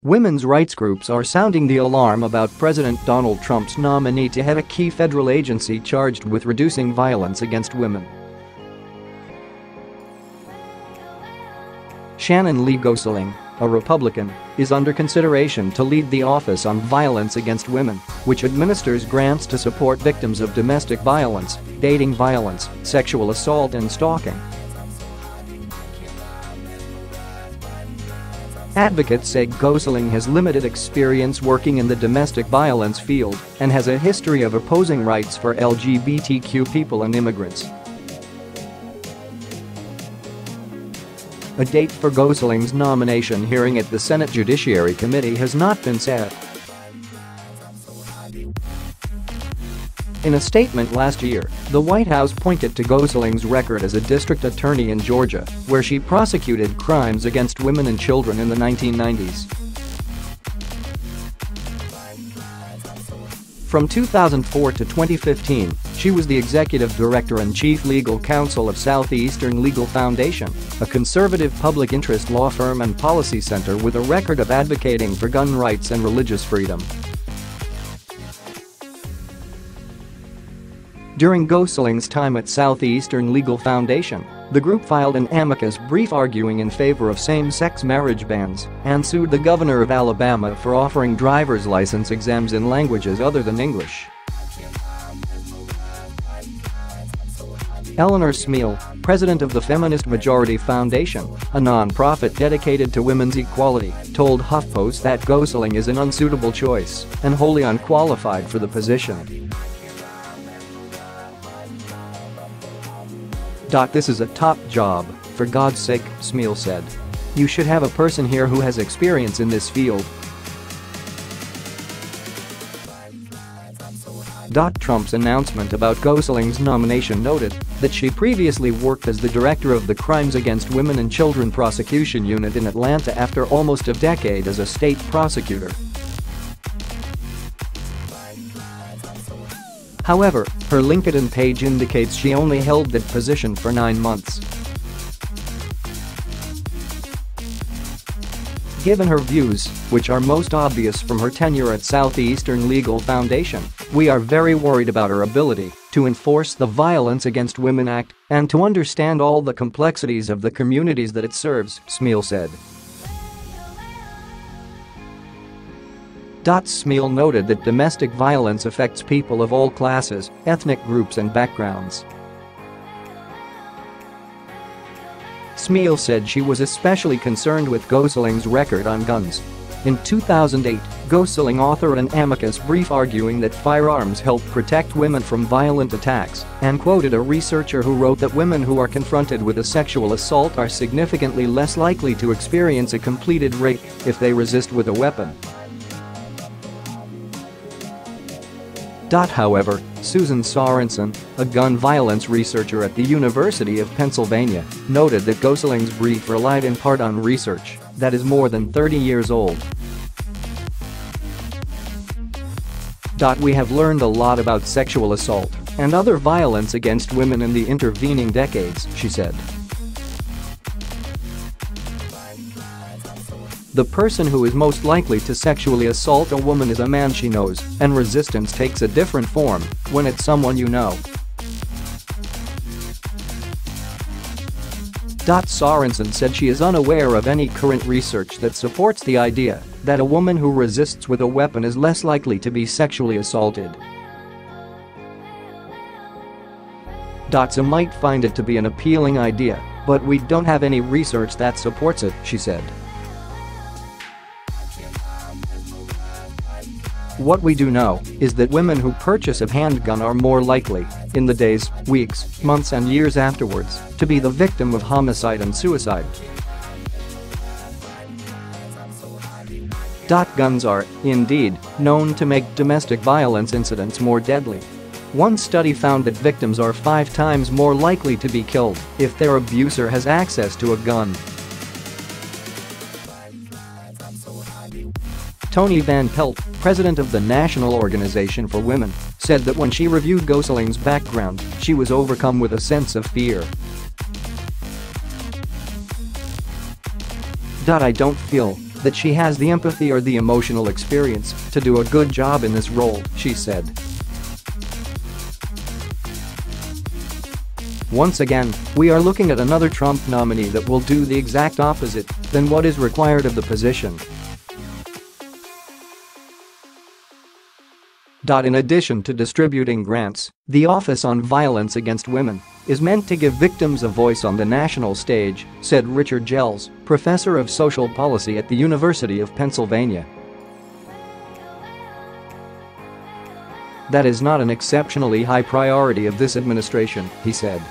Women's rights groups are sounding the alarm about President Donald Trump's nominee to head a key federal agency charged with reducing violence against women. Shannon Lee Gosling, a Republican, is under consideration to lead the Office on Violence Against Women, which administers grants to support victims of domestic violence, dating violence, sexual assault and stalking. Advocates say Gosling has limited experience working in the domestic violence field and has a history of opposing rights for LGBTQ people and immigrants. A date for Gosling's nomination hearing at the Senate Judiciary Committee has not been set. In a statement last year, the White House pointed to Gosling's record as a district attorney in Georgia, where she prosecuted crimes against women and children in the 1990s. From 2004 to 2015, she was the executive director and chief legal counsel of Southeastern Legal Foundation, a conservative public interest law firm and policy center with a record of advocating for gun rights and religious freedom. During Gosling's time at Southeastern Legal Foundation, the group filed an amicus brief arguing in favor of same-sex marriage bans and sued the governor of Alabama for offering driver's license exams in languages other than English. Eleanor Smeal, president of the Feminist Majority Foundation, a non-profit dedicated to women's equality, told HuffPost that Gosling is an unsuitable choice and wholly unqualified for the position. "This is a top job, for God's sake," Smeal said. "You should have a person here who has experience in this field." Trump's announcement about Gosling's nomination noted that she previously worked as the director of the Crimes Against Women and Children Prosecution Unit in Atlanta after almost a decade as a state prosecutor. However, her LinkedIn page indicates she only held that position for 9 months. Given her views, which are most obvious from her tenure at Southeastern Legal Foundation, we are very worried about her ability to enforce the Violence Against Women Act and to understand all the complexities of the communities that it serves, Smeal said. Smeal noted that domestic violence affects people of all classes, ethnic groups and backgrounds. Smeal said she was especially concerned with Gosling's record on guns. In 2008, Gosling authored an amicus brief arguing that firearms help protect women from violent attacks and quoted a researcher who wrote that women who are confronted with a sexual assault are significantly less likely to experience a completed rape if they resist with a weapon. However, Susan Sorensen, a gun violence researcher at the University of Pennsylvania, noted that Gosling's brief relied in part on research that is more than 30 years old. "We have learned a lot about sexual assault and other violence against women in the intervening decades," she said. "The person who is most likely to sexually assault a woman is a man she knows, and resistance takes a different form when it's someone you know." Sorensen said she is unaware of any current research that supports the idea that a woman who resists with a weapon is less likely to be sexually assaulted. "Some might find it to be an appealing idea, but we don't have any research that supports it," she said. "What we do know is that women who purchase a handgun are more likely, in the days, weeks, months and years afterwards, to be the victim of homicide and suicide." Guns are, indeed, known to make domestic violence incidents more deadly. One study found that victims are 5 times more likely to be killed if their abuser has access to a gun. Toni Van Pelt, president of the National Organization for Women, said that when she reviewed Gosling's background, she was overcome with a sense of fear. "I don't feel that she has the empathy or the emotional experience to do a good job in this role, she said. Once again, we are looking at another Trump nominee that will do the exact opposite than what is required of the position. In addition to distributing grants, the Office on Violence Against Women is meant to give victims a voice on the national stage, said Richard Gels, professor of social policy at the University of Pennsylvania. That is not an exceptionally high priority of this administration, he said.